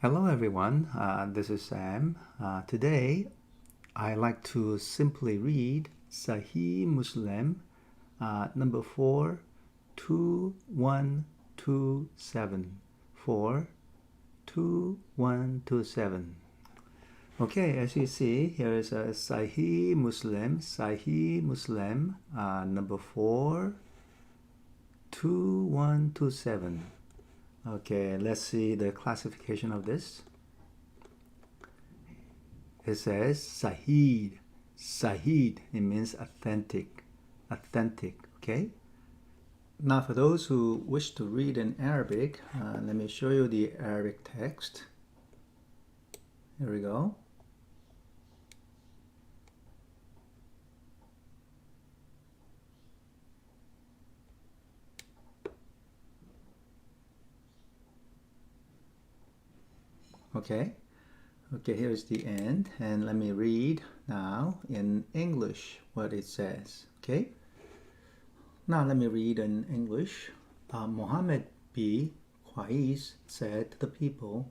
Hello everyone, this is Sam. Today I like to simply read Sahih Muslim number 42127. 42127. Okay, as you see, here is a Sahih Muslim, number 42127. Okay, let's see the classification of this. It says Sahih. Sahih, it means authentic. Authentic, okay? Now for those who wish to read in Arabic, let me show you the Arabic text. Here we go. Okay, here's the end, and let me read now in English what it says. Okay, now let me read in English. Muhammad bin Qais said to the people,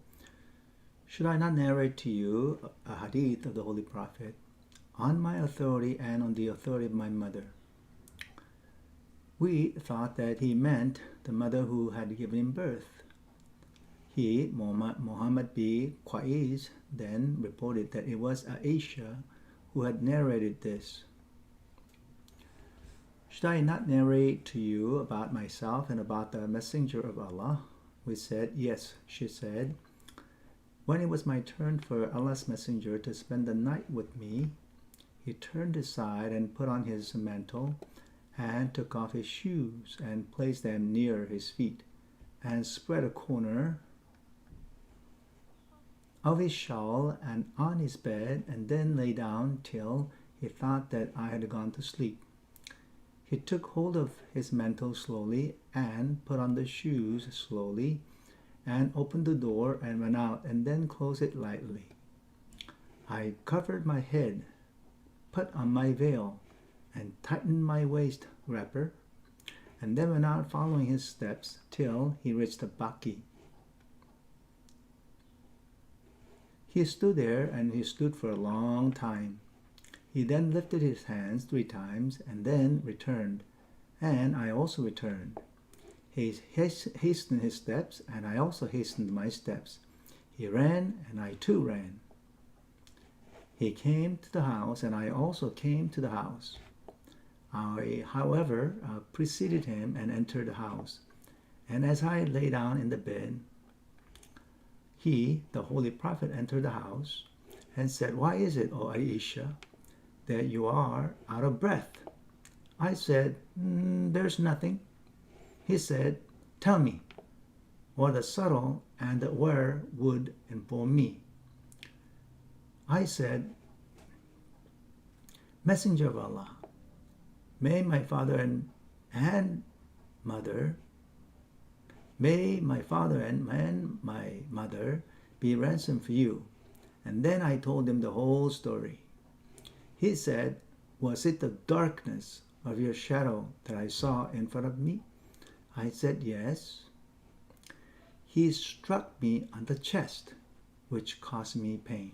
"Should I not narrate to you a hadith of the Holy Prophet on my authority and on the authority of my mother?" We thought that he meant the mother who had given him birth. He, Muhammad bin Qais, then reported that it was Aisha who had narrated this. "Should I not narrate to you about myself and about the messenger of Allah?" We said, "Yes," she said. "When it was my turn for Allah's messenger to spend the night with me, he turned aside and put on his mantle and took off his shoes and placed them near his feet and spread a corner of his shawl and on his bed, and then lay down till he thought that I had gone to sleep. He took hold of his mantle slowly and put on the shoes slowly and opened the door and went out and then closed it lightly. I covered my head, put on my veil, and tightened my waist wrapper, and then went out following his steps till he reached the Baqi. He stood there, and he stood for a long time. He then lifted his hands 3 times and then returned, and I also returned. He hastened his steps, and I also hastened my steps. He ran, and I too ran. He came to the house, and I also came to the house. I, however, preceded him and entered the house, and as I lay down in the bed, he, the Holy Prophet, entered the house and said, "Why is it, O Aisha, that you are out of breath?" I said, "There's nothing." He said, "Tell me, or the subtle and the aware would inform me." I said, "Messenger of Allah, may my father and mother May my father and my mother be ransomed for you." And then I told him the whole story. He said, "Was it the darkness of your shadow that I saw in front of me?" I said, "Yes." He struck me on the chest, which caused me pain.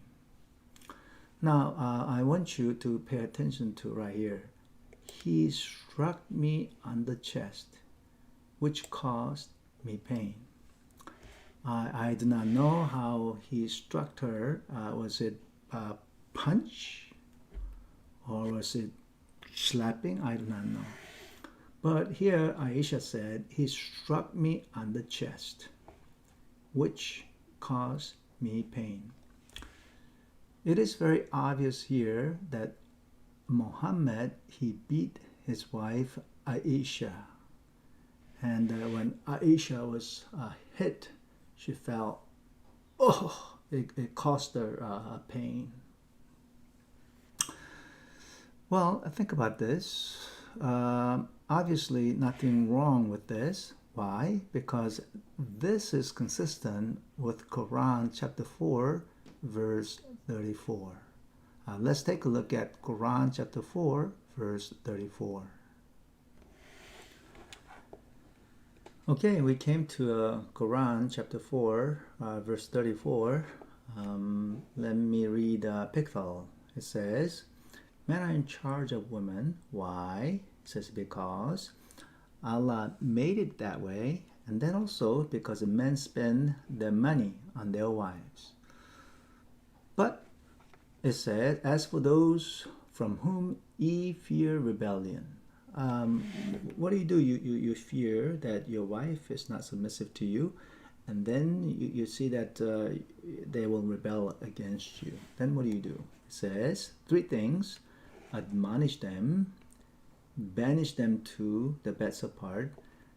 Now, I want you to pay attention to right here. He struck me on the chest, which caused me pain. I do not know how he struck her. Was it a punch or was it slapping? I do not know. But here Aisha said, he struck me on the chest, which caused me pain. It is very obvious here that Muhammad, he beat his wife Aisha. And when Aisha was hit, she felt, it caused her pain. Well, think about this. Obviously, nothing wrong with this. Why? Because this is consistent with Quran chapter 4, verse 34. Let's take a look at Quran chapter 4, verse 34. Okay, we came to Quran chapter 4, verse 34. Let me read Pickthall. It says, men are in charge of women. Why? It says, because Allah made it that way, and then also because men spend their money on their wives. But it said, as for those from whom ye fear rebellion. What do? You fear that your wife is not submissive to you, and then you see that they will rebel against you. Then what do? It says three things: admonish them, banish them to the beds apart,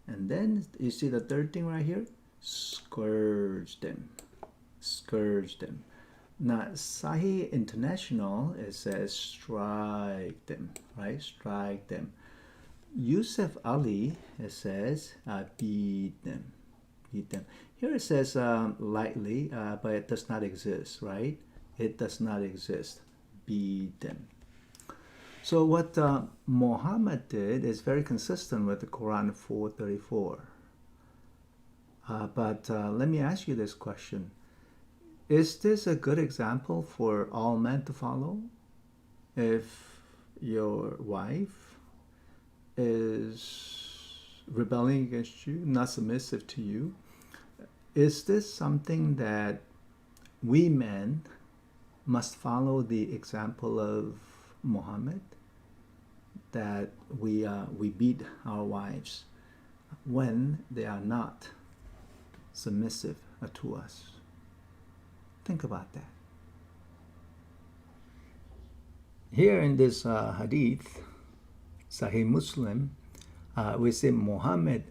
and then you see the third thing right here: scourge them. Scourge them. Now, Sahih International, it says strike them, right? Strike them. Yusuf Ali, it says beat them. Beat them. Here it says lightly, but it does not exist, right? It does not exist. Beat them. So what Muhammad did is very consistent with the Quran 4:34. But let me ask you this question. Is this a good example for all men to follow? If your wife is rebelling against you, not submissive to you, is this something that we men must follow the example of Muhammad? That we beat our wives when they are not submissive to us? Think about that. Here in this hadith, Sahih Muslim, we see Muhammad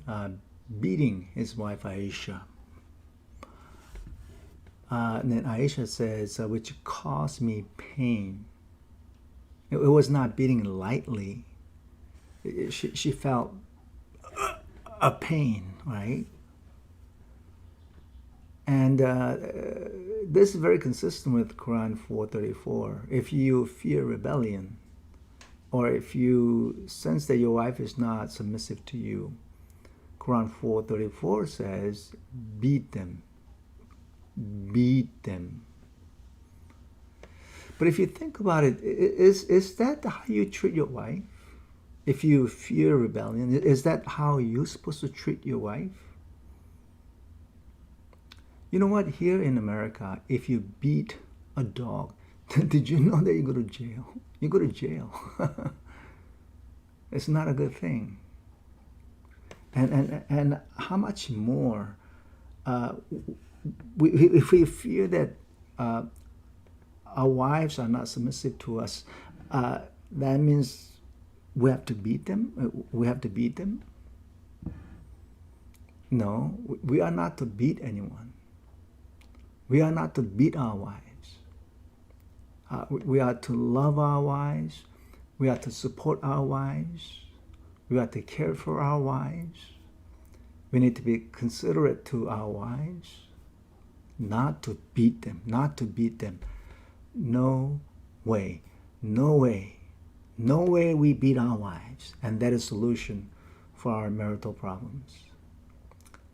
beating his wife Aisha. And then Aisha says, which caused me pain. It was not beating lightly. She felt a pain, right? And this is very consistent with Quran 4:34. If you fear rebellion, or if you sense that your wife is not submissive to you, Quran 4:34 says, beat them. Beat them. But if you think about it, is that how you treat your wife? If you fear rebellion, is that how you're supposed to treat your wife? You know what? Here in America, if you beat a dog, did you know that you go to jail? You go to jail. It's not a good thing. And how much more if we fear that our wives are not submissive to us, that means we have to beat them? We have to beat them? No, we are not to beat anyone. We are not to beat our wives. We are to love our wives. We are to support our wives. We are to care for our wives. We need to be considerate to our wives. Not to beat them. Not to beat them. No way. No way. No way we beat our wives. And that is a solution for our marital problems.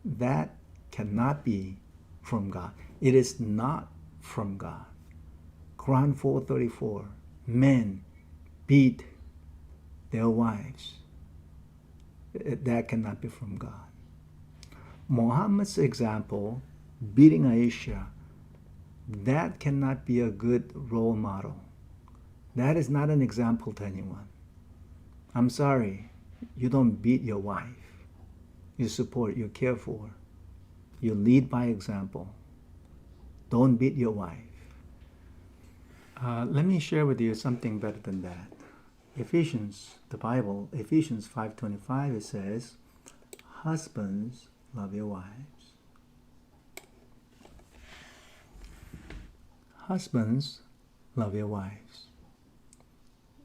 That cannot be from God. It is not from God. Quran 4:34. Men beat their wives. That cannot be from God. Muhammad's example, beating Aisha, that cannot be a good role model. That is not an example to anyone. I'm sorry, you don't beat your wife. You support, you care for. You lead by example. Don't beat your wife. Let me share with you something better than that. Ephesians, the Bible, Ephesians 5:25, it says, husbands, love your wives. Husbands, love your wives.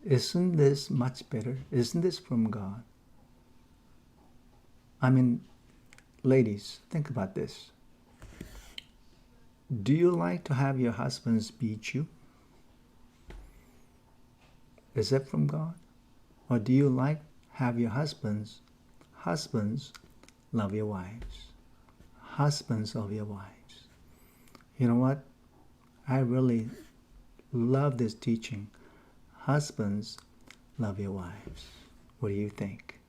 Isn't this much better? Isn't this from God? I mean, ladies, think about this. Do you like to have your husbands beat you? Is that from God? Or do you like have your husbands love your wives. Husbands, love your wives. You know what? I really love this teaching. Husbands, love your wives. What do you think?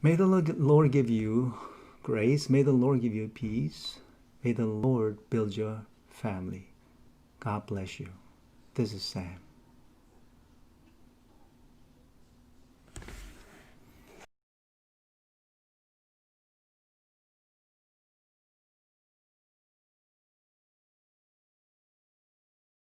May the Lord give you grace. May the Lord give you peace. May the Lord build your family. God bless you. This is Sam.